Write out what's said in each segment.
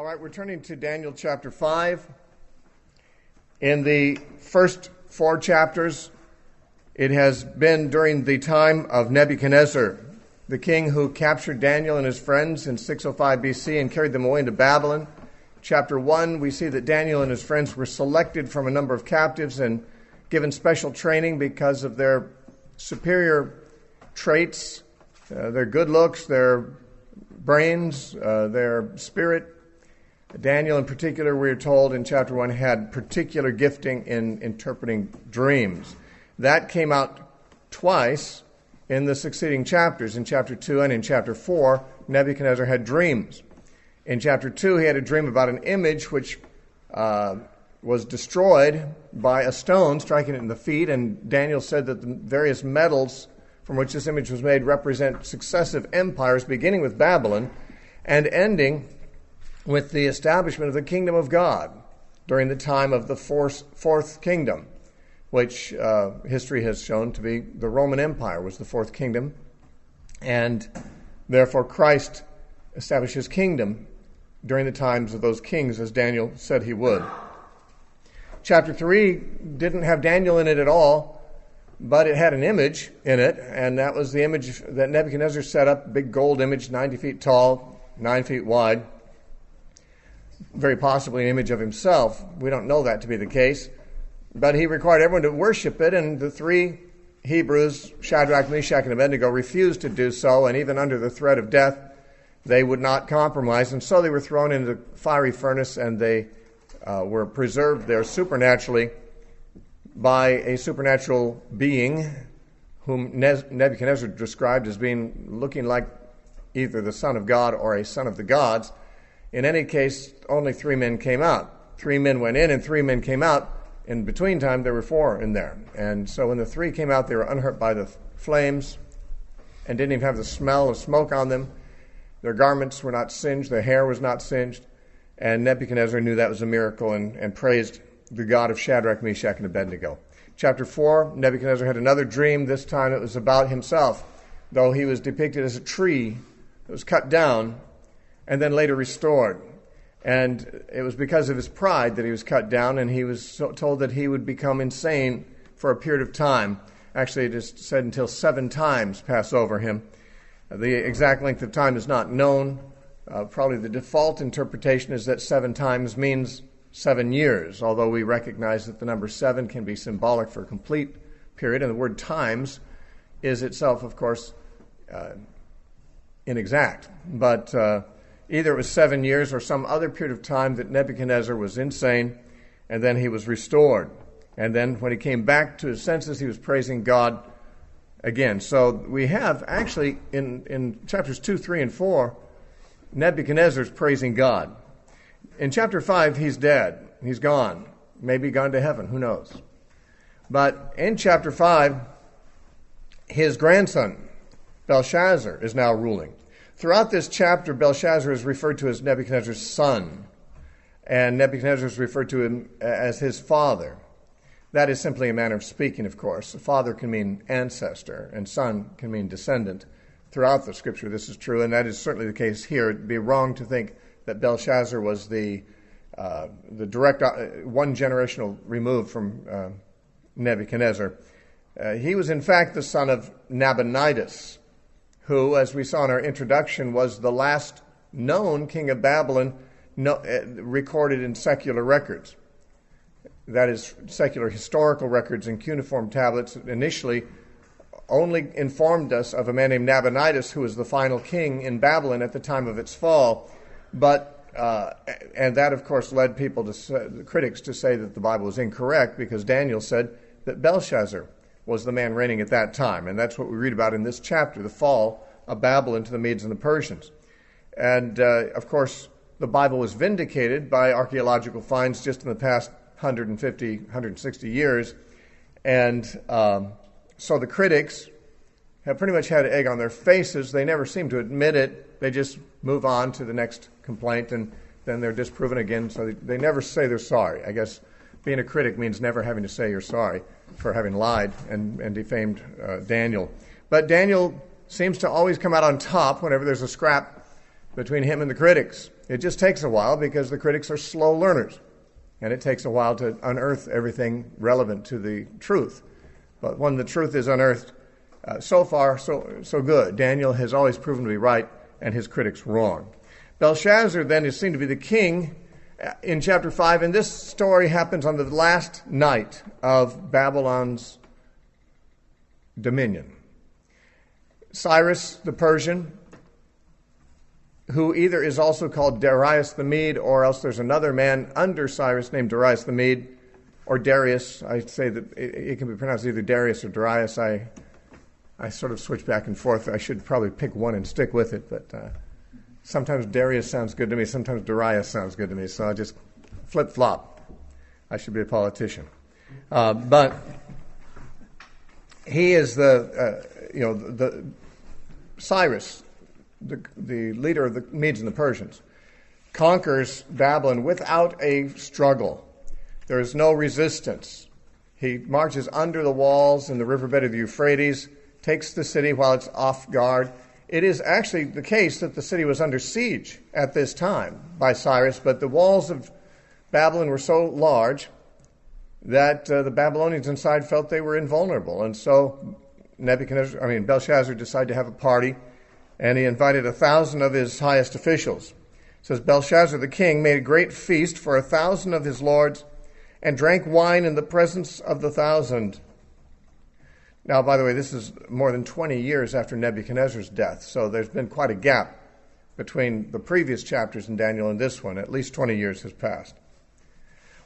All right, we're turning to Daniel chapter 5. In the first 4 chapters, it has been during the time of Nebuchadnezzar, the king who captured Daniel and his friends in 605 BC and carried them away into Babylon. Chapter 1, we see that Daniel and his friends were selected from a number of captives and given special training because of their superior traits, their good looks, their brains, their spirit. Daniel in particular, we are told in chapter 1, had particular gifting in interpreting dreams. That came out twice in the succeeding chapters. In chapter 2 and in chapter 4, Nebuchadnezzar had dreams. In chapter 2, he had a dream about an image which was destroyed by a stone striking it in the feet, and Daniel said that the various metals from which this image was made represent successive empires, beginning with Babylon and ending with the establishment of the kingdom of God during the time of the fourth kingdom, which history has shown to be the Roman Empire was the fourth kingdom, and therefore Christ established his kingdom during the times of those kings, as Daniel said he would. Chapter 3 didn't have Daniel in it at all, but it had an image in it, and that was the image that Nebuchadnezzar set up, a big gold image, 90 feet tall, 9 feet wide, very possibly an image of himself. We don't know that to be the case, but he required everyone to worship it, and the 3 Hebrews, Shadrach, Meshach, and Abednego, refused to do so, and even under the threat of death, they would not compromise, and so they were thrown into the fiery furnace, and they were preserved there supernaturally by a supernatural being whom Nebuchadnezzar described as being looking like either the Son of God or a son of the gods. In any case, only 3 men came out. 3 men went in and 3 men came out. In between time, there were 4 in there. And so when the 3 came out, they were unhurt by the flames and didn't even have the smell of smoke on them. Their garments were not singed. Their hair was not singed. And Nebuchadnezzar knew that was a miracle and praised the God of Shadrach, Meshach, and Abednego. Chapter 4, Nebuchadnezzar had another dream. This time it was about himself, though he was depicted as a tree that was cut down and then later restored. And it was because of his pride that he was cut down, and he was told that he would become insane for a period of time. Actually, it is said until 7 times pass over him. The exact length of time is not known. Probably the default interpretation is that 7 times means 7 years, although we recognize that the number 7 can be symbolic for a complete period, and the word times is itself, of course, inexact. But either it was 7 years or some other period of time that Nebuchadnezzar was insane, and then he was restored. And then when he came back to his senses, he was praising God again. So we have actually in chapters 2, 3, and 4, Nebuchadnezzar's praising God. In chapter 5, he's dead. He's gone. Maybe gone to heaven. Who knows? But in chapter 5, his grandson, Belshazzar, is now ruling. Throughout this chapter, Belshazzar is referred to as Nebuchadnezzar's son, and Nebuchadnezzar is referred to him as his father. That is simply a manner of speaking, of course. Father can mean ancestor, and son can mean descendant. Throughout the Scripture, this is true, and that is certainly the case here. It would be wrong to think that Belshazzar was the direct one generational removed from Nebuchadnezzar. He was, in fact, the son of Nabonidus, who, as we saw in our introduction, was the last known king of Babylon recorded in secular records. That is, secular historical records and cuneiform tablets initially only informed us of a man named Nabonidus, who was the final king in Babylon at the time of its fall. But and that, of course, led critics to say that the Bible was incorrect, because Daniel said that Belshazzar was the man reigning at that time. And that's what we read about in this chapter, the fall of Babylon to the Medes and the Persians. And, of course, the Bible was vindicated by archaeological finds just in the past 150, 160 years. And so the critics have pretty much had egg on their faces. They never seem to admit it. They just move on to the next complaint, and then they're disproven again. So they never say they're sorry. I guess being a critic means never having to say you're sorry for having lied and defamed Daniel. But Daniel seems to always come out on top whenever there's a scrap between him and the critics. It just takes a while because the critics are slow learners, and it takes a while to unearth everything relevant to the truth. But when the truth is unearthed, so far, so good. Daniel has always proven to be right and his critics wrong. Belshazzar then is seen to be the king in chapter 5, and this story happens on the last night of Babylon's dominion. Cyrus the Persian, who either is also called Darius the Mede, or else there's another man under Cyrus named Darius the Mede, or Darius. I say that it can be pronounced either Darius or Darius. I sort of switch back and forth. I should probably pick one and stick with it, but sometimes Darius sounds good to me, sometimes Darius sounds good to me, so I just flip-flop. I should be a politician. But he is the Cyrus, the leader of the Medes and the Persians, conquers Babylon without a struggle. There is no resistance. He marches under the walls in the riverbed of the Euphrates, takes the city while it's off guard. It is actually the case that the city was under siege at this time by Cyrus, but the walls of Babylon were so large that the Babylonians inside felt they were invulnerable. And so Belshazzar decided to have a party, and he invited 1,000 of his highest officials. It says, Belshazzar the king made a great feast for 1,000 of his lords and drank wine in the presence of the 1,000. Now, by the way, this is more than 20 years after Nebuchadnezzar's death, so there's been quite a gap between the previous chapters in Daniel and this one. At least 20 years has passed.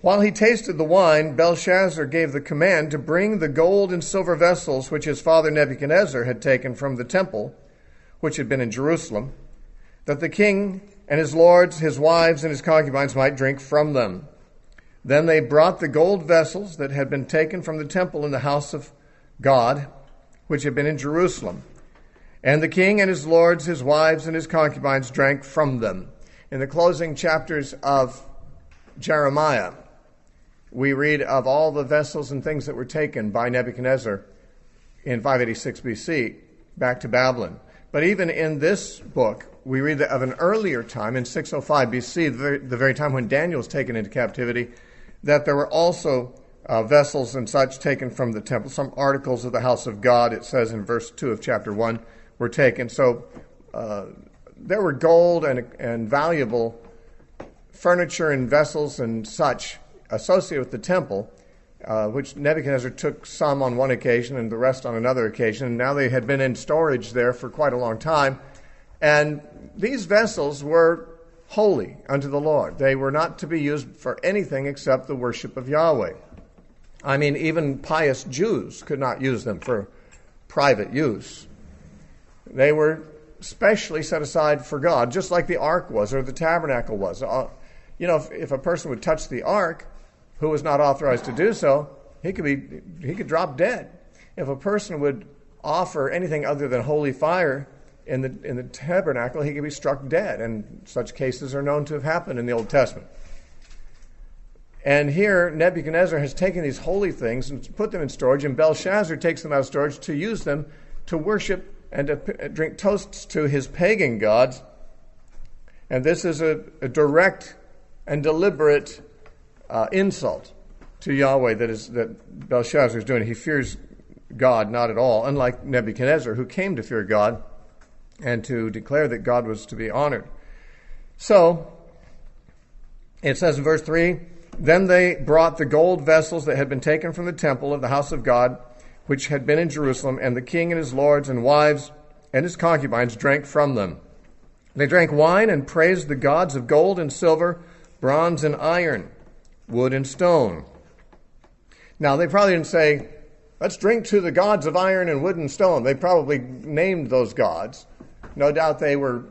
While he tasted the wine, Belshazzar gave the command to bring the gold and silver vessels which his father Nebuchadnezzar had taken from the temple, which had been in Jerusalem, that the king and his lords, his wives, and his concubines might drink from them. Then they brought the gold vessels that had been taken from the temple in the house of God, which had been in Jerusalem. And the king and his lords, his wives, and his concubines drank from them. In the closing chapters of Jeremiah, we read of all the vessels and things that were taken by Nebuchadnezzar in 586 BC back to Babylon. But even in this book, we read of an earlier time, in 605 BC, the very time when Daniel was taken into captivity, that there were also vessels and such taken from the temple. Some articles of the house of God, it says in verse 2 of chapter 1, were taken. So there were gold and valuable furniture and vessels and such associated with the temple, which Nebuchadnezzar took some on one occasion and the rest on another occasion. And now they had been in storage there for quite a long time. And these vessels were holy unto the Lord. They were not to be used for anything except the worship of Yahweh. I mean, even pious Jews could not use them for private use. They were specially set aside for God, just like the ark was or the tabernacle was. If a person would touch the ark who was not authorized to do so, he could drop dead. If a person would offer anything other than holy fire in the tabernacle, he could be struck dead. And such cases are known to have happened in the Old Testament. And here, Nebuchadnezzar has taken these holy things and put them in storage, and Belshazzar takes them out of storage to use them to worship and to drink toasts to his pagan gods. And this is a direct and deliberate insult to Yahweh that Belshazzar is doing. He fears God not at all, unlike Nebuchadnezzar, who came to fear God and to declare that God was to be honored. So, it says in verse 3, Then they brought the gold vessels that had been taken from the temple of the house of God, which had been in Jerusalem, and the king and his lords and wives and his concubines drank from them. They drank wine and praised the gods of gold and silver, bronze and iron, wood and stone. Now, they probably didn't say, let's drink to the gods of iron and wood and stone. They probably named those gods. No doubt they were,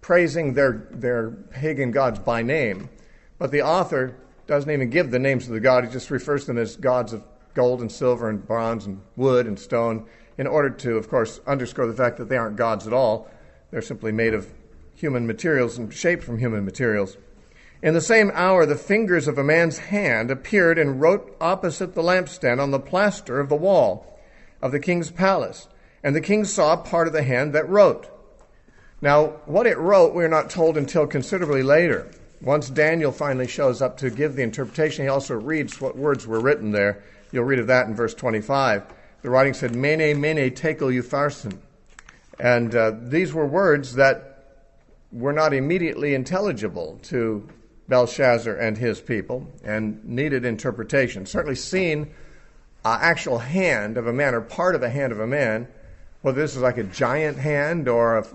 praising their pagan gods by name. But the author doesn't even give the names of the god. He just refers to them as gods of gold and silver and bronze and wood and stone in order to, of course, underscore the fact that they aren't gods at all. They're simply made of human materials and shaped from human materials. In the same hour, the fingers of a man's hand appeared and wrote opposite the lampstand on the plaster of the wall of the king's palace. And the king saw part of the hand that wrote. Now, what it wrote, we're not told until considerably later. Once Daniel finally shows up to give the interpretation, he also reads what words were written there. You'll read of that in verse 25. The writing said, Mene, mene, tekel upharsin. And these were words that were not immediately intelligible to Belshazzar and his people and needed interpretation. Certainly seeing an actual hand of a man or part of a hand of a man, whether this was like a giant hand or a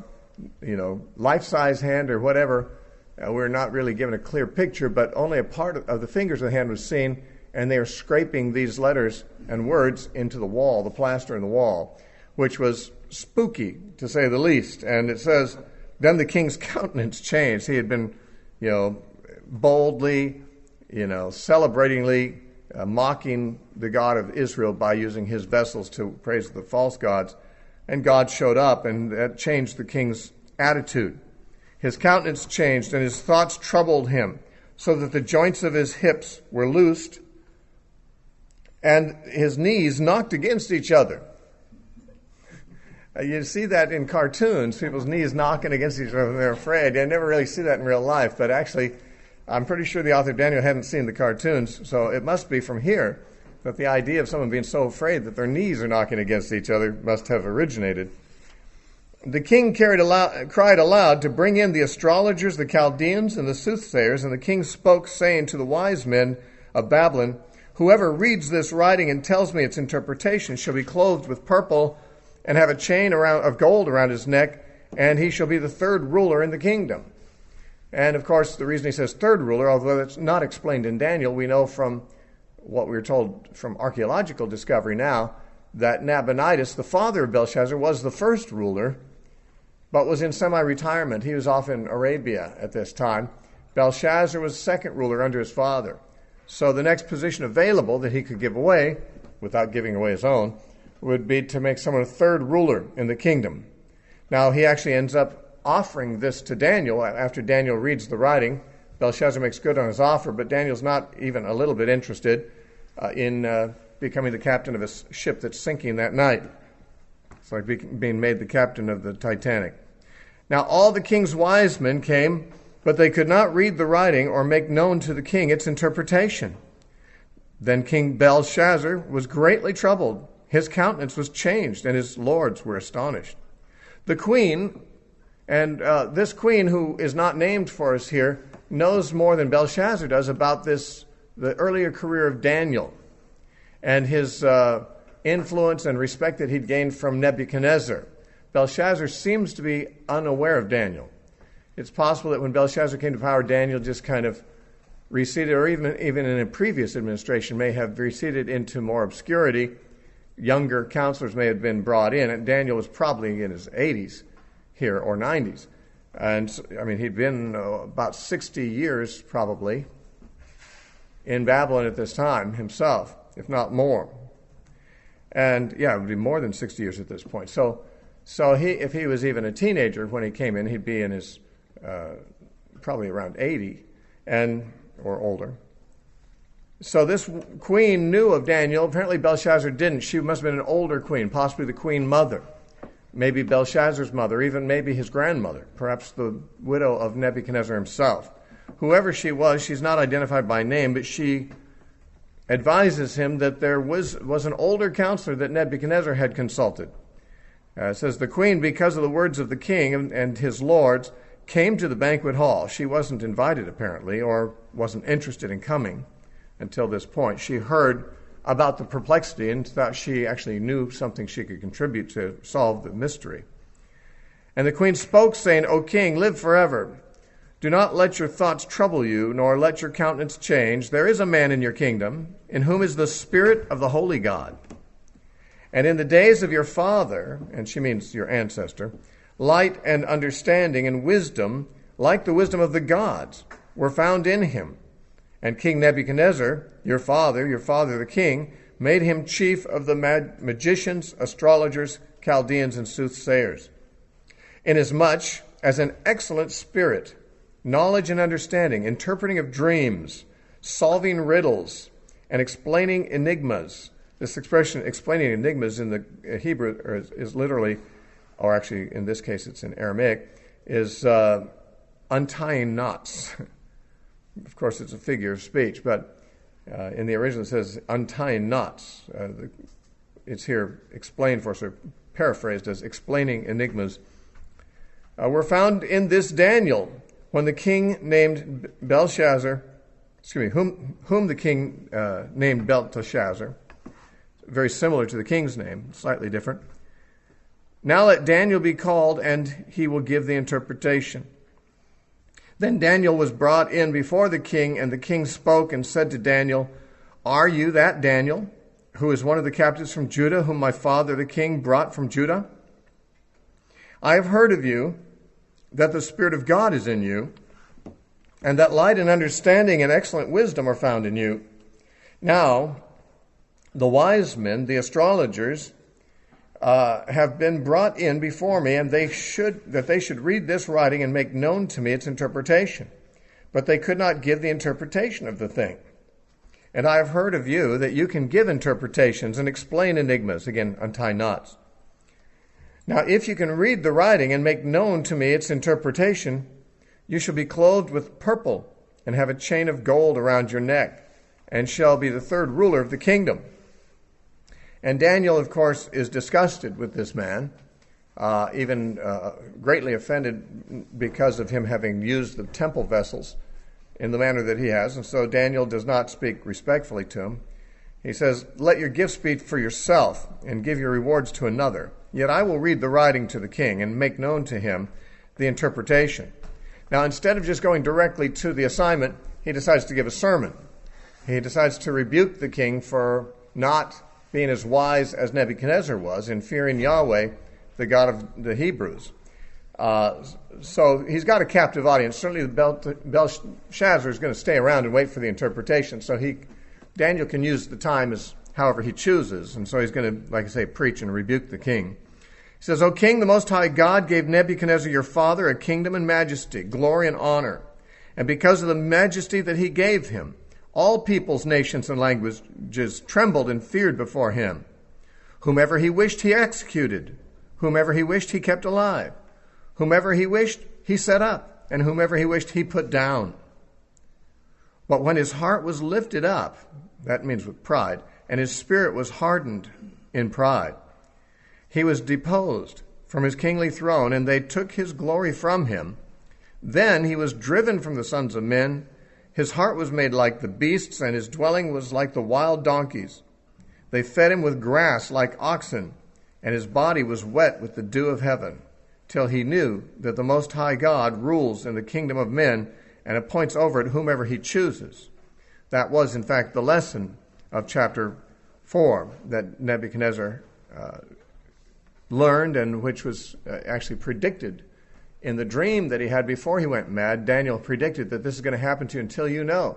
life-size hand or whatever, we're not really given a clear picture, but only a part of the fingers of the hand was seen, and they are scraping these letters and words into the wall, the plaster in the wall, which was spooky, to say the least. And it says, then the king's countenance changed. He had been, boldly, celebratingly mocking the God of Israel by using his vessels to praise the false gods. And God showed up, and that changed the king's attitude. His countenance changed, and his thoughts troubled him, so that the joints of his hips were loosed, and his knees knocked against each other. You see that in cartoons, people's knees knocking against each other when they're afraid. I never really see that in real life, but actually, I'm pretty sure the author Daniel hadn't seen the cartoons, so it must be from here that the idea of someone being so afraid that their knees are knocking against each other must have originated. The king cried aloud to bring in the astrologers, the Chaldeans, and the soothsayers, and the king spoke, saying to the wise men of Babylon, whoever reads this writing and tells me its interpretation shall be clothed with purple and have a chain of gold around his neck, and he shall be the third ruler in the kingdom. And, of course, the reason he says third ruler, although it's not explained in Daniel, we know from what we're told from archaeological discovery now, that Nabonidus, the father of Belshazzar, was the first ruler, but was in semi-retirement. He was off in Arabia at this time. Belshazzar was second ruler under his father. So the next position available that he could give away, without giving away his own, would be to make someone a third ruler in the kingdom. Now, he actually ends up offering this to Daniel. After Daniel reads the writing, Belshazzar makes good on his offer, but Daniel's not even a little bit interested in becoming the captain of a ship that's sinking that night. It's like being made the captain of the Titanic. Now, all the king's wise men came, but they could not read the writing or make known to the king its interpretation. Then King Belshazzar was greatly troubled. His countenance was changed, and his lords were astonished. The queen, and this queen who is not named for us here, knows more than Belshazzar does about the earlier career of Daniel and his influence and respect that he'd gained from Nebuchadnezzar. Belshazzar seems to be unaware of Daniel. It's possible that when Belshazzar came to power, Daniel just kind of receded, or even in a previous administration may have receded into more obscurity. Younger counselors may have been brought in, and Daniel was probably in his 80s here, or 90s. And, he'd been about 60 years, probably, in Babylon at this time himself, if not more. And, it would be more than 60 years at this point. So if he was even a teenager when he came in, he'd be in his, probably around 80 or older. So this queen knew of Daniel. Apparently Belshazzar didn't. She must have been an older queen, possibly the queen mother, maybe Belshazzar's mother, even maybe his grandmother, perhaps the widow of Nebuchadnezzar himself. Whoever she was, she's not identified by name, but she advises him that there was an older counselor that Nebuchadnezzar had consulted. It says, the queen, because of the words of the king and his lords, came to the banquet hall. She wasn't invited, apparently, or wasn't interested in coming until this point. She heard about the perplexity and thought she actually knew something she could contribute to solve the mystery. And the queen spoke, saying, O king, live forever. Do not let your thoughts trouble you, nor let your countenance change. There is a man in your kingdom, in whom is the Spirit of the Holy God. And in the days of your father, and she means your ancestor, light and understanding and wisdom, like the wisdom of the gods, were found in him. And King Nebuchadnezzar, your father the king, made him chief of the magicians, astrologers, Chaldeans, and soothsayers, inasmuch as an excellent spirit, knowledge and understanding, interpreting of dreams, solving riddles, and explaining enigmas. This expression, explaining enigmas, in the Hebrew is literally, or actually in this case it's in Aramaic, is untying knots. Of course, it's a figure of speech, but in the original it says untying knots. It's here explained for us, or paraphrased as explaining enigmas. Were found in this Daniel, when the king named Belshazzar, whom the king named Belteshazzar, very similar to the king's name, slightly different. Now let Daniel be called, and he will give the interpretation. Then Daniel was brought in before the king, and the king spoke and said to Daniel, Are you that Daniel, who is one of the captives from Judah, whom my father the king brought from Judah? I have heard of you, that the Spirit of God is in you, and that light and understanding and excellent wisdom are found in you. Now, the wise men, the astrologers, have been brought in before me, and they should read this writing and make known to me its interpretation. But they could not give the interpretation of the thing. And I have heard of you that you can give interpretations and explain enigmas, again, untie knots. Now, if you can read the writing and make known to me its interpretation, you shall be clothed with purple and have a chain of gold around your neck, and shall be the third ruler of the kingdom. And Daniel, of course, is disgusted with this man, even greatly offended because of him having used the temple vessels in the manner that he has. And so Daniel does not speak respectfully to him. He says, Let your gifts be for yourself, and give your rewards to another. Yet I will read the writing to the king and make known to him the interpretation. Now, instead of just going directly to the assignment, he decides to give a sermon. He decides to rebuke the king for not being as wise as Nebuchadnezzar was in fearing Yahweh, the God of the Hebrews. So he's got a captive audience. Certainly Belshazzar is going to stay around and wait for the interpretation. So Daniel can use the time as however he chooses. And so he's going to, like I say, preach and rebuke the king. He says, O king, the Most High God gave Nebuchadnezzar your father a kingdom and majesty, glory and honor. And because of the majesty that he gave him, all peoples, nations, and languages trembled and feared before him. Whomever he wished, he executed. Whomever he wished, he kept alive. Whomever he wished, he set up. And whomever he wished, he put down. But when his heart was lifted up, that means with pride, and his spirit was hardened in pride, he was deposed from his kingly throne, and they took his glory from him. Then he was driven from the sons of men. His heart was made like the beasts, and his dwelling was like the wild donkeys. They fed him with grass like oxen, and his body was wet with the dew of heaven, till he knew that the Most High God rules in the kingdom of men and appoints over it whomever he chooses. That was, in fact, the lesson of chapter 4 that Nebuchadnezzar learned, and which was actually predicted in the dream that he had before he went mad. Daniel predicted that this is going to happen to you until you know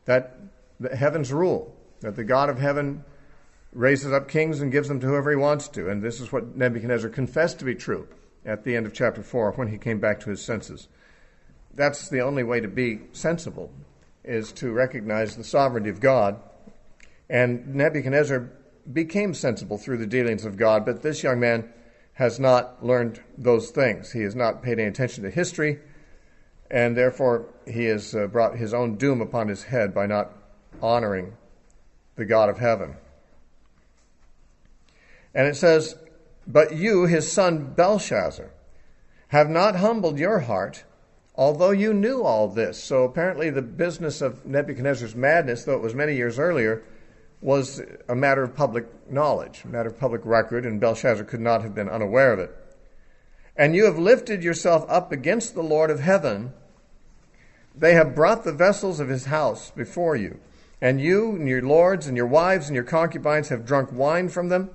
that the heavens rule, that the God of heaven raises up kings and gives them to whoever he wants to. And this is what Nebuchadnezzar confessed to be true at the end of chapter 4 when he came back to his senses. That's the only way to be sensible, is to recognize the sovereignty of God. And Nebuchadnezzar became sensible through the dealings of God, but this young man has not learned those things. He has not paid any attention to history, and therefore he has brought his own doom upon his head by not honoring the God of heaven. And it says, But you, his son Belshazzar, have not humbled your heart, although you knew all this. So apparently the business of Nebuchadnezzar's madness, though it was many years earlier, was a matter of public knowledge, a matter of public record, and Belshazzar could not have been unaware of it. And you have lifted yourself up against the Lord of heaven. They have brought the vessels of his house before you, and you and your lords and your wives and your concubines have drunk wine from them,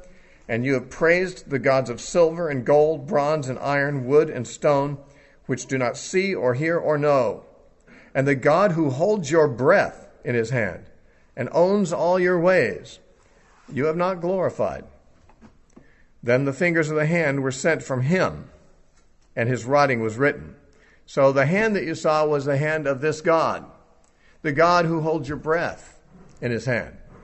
and you have praised the gods of silver and gold, bronze and iron, wood and stone, which do not see or hear or know, and the God who holds your breath in his hand and owns all your ways, you have not glorified. Then the fingers of the hand were sent from him, and his writing was written. So the hand that you saw was the hand of this God, the God who holds your breath in his hand.